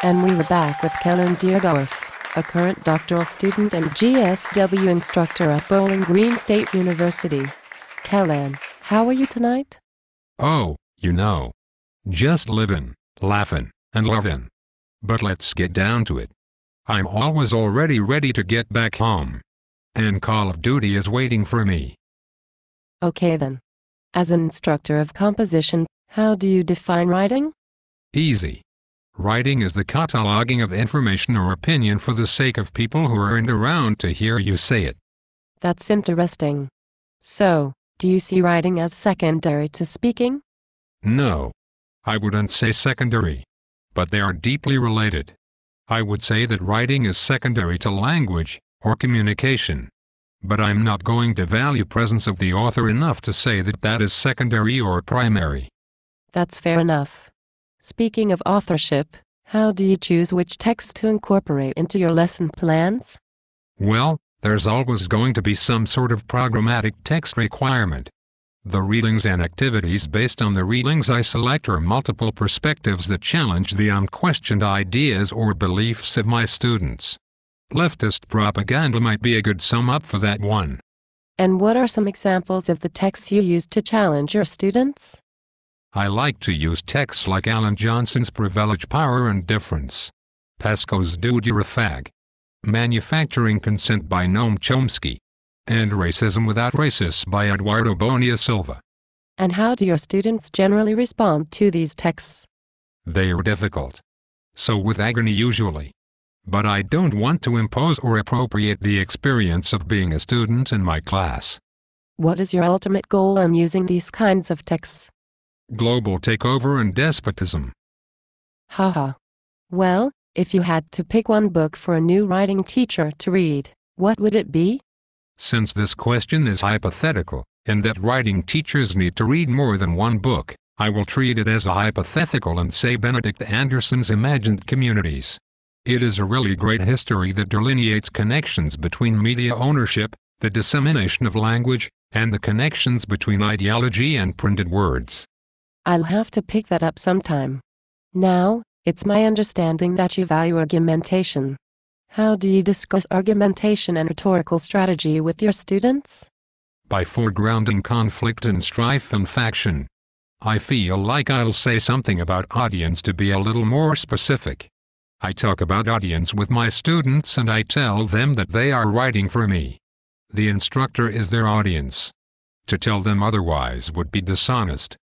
And we were back with Kellan Deardorff, a current doctoral student and GSW instructor at Bowling Green State University. Kellan, how are you tonight? Oh, just living, laughing, and loving. But let's get down to it. I'm always already ready to get back home. And Call of Duty is waiting for me. Okay then. As an instructor of composition, how do you define writing? Easy. Writing is the cataloging of information or opinion for the sake of people who aren't around to hear you say it. That's interesting. So, do you see writing as secondary to speaking? No. I wouldn't say secondary. But they are deeply related. I would say that writing is secondary to language, or communication. But I'm not going to value presence of the author enough to say that that is secondary or primary. That's fair enough. Speaking of authorship, how do you choose which texts to incorporate into your lesson plans? Well, there's always going to be some sort of programmatic text requirement. The readings and activities based on the readings I select are multiple perspectives that challenge the unquestioned ideas or beliefs of my students. Leftist propaganda might be a good sum up for that one. And what are some examples of the texts you use to challenge your students? I like to use texts like Alan Johnson's Privilege, Power and Difference, Pascoe's Dude You're a Fag, Manufacturing Consent by Noam Chomsky, and Racism Without Racists by Eduardo Bonilla Silva. And how do your students generally respond to these texts? They are difficult. So with agony usually. But I don't want to impose or appropriate the experience of being a student in my class. What is your ultimate goal on using these kinds of texts? Global takeover and despotism. Haha. Well, if you had to pick one book for a new writing teacher to read, what would it be? Since this question is hypothetical, and that writing teachers need to read more than one book, I will treat it as a hypothetical and say Benedict Anderson's Imagined Communities. It is a really great history that delineates connections between media ownership, the dissemination of language, and the connections between ideology and printed words. I'll have to pick that up sometime. Now, it's my understanding that you value argumentation. How do you discuss argumentation and rhetorical strategy with your students? By foregrounding conflict and strife and faction. I feel like I'll say something about audience to be a little more specific. I talk about audience with my students and I tell them that they are writing for me. The instructor is their audience. To tell them otherwise would be dishonest.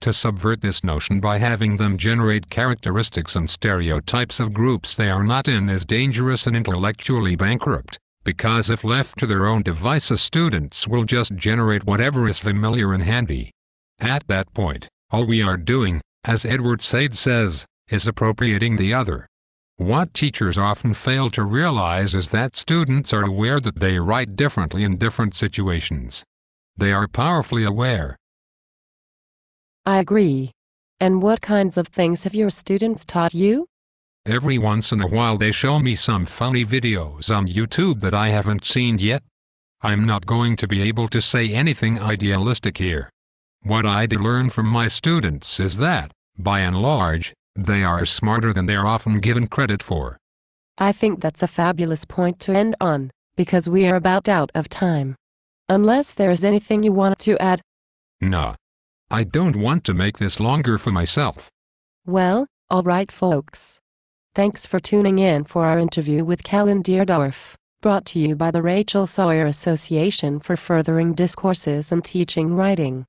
To subvert this notion by having them generate characteristics and stereotypes of groups they are not in is dangerous and intellectually bankrupt, because if left to their own devices, students will just generate whatever is familiar and handy. At that point, all we are doing, as Edward Said says, is appropriating the other. What teachers often fail to realize is that students are aware that they write differently in different situations. They are powerfully aware. I agree. And what kinds of things have your students taught you? Every once in a while they show me some funny videos on YouTube that I haven't seen yet. I'm not going to be able to say anything idealistic here. What I do learn from my students is that, by and large, they are smarter than they are often given credit for. I think that's a fabulous point to end on, because we are about out of time. Unless there is anything you want to add? Nah. I don't want to make this longer for myself. Well, all right folks. Thanks for tuning in for our interview with Kellan Deardorff, brought to you by the Rachel Sawyer Association for Furthering Discourses and Teaching Writing.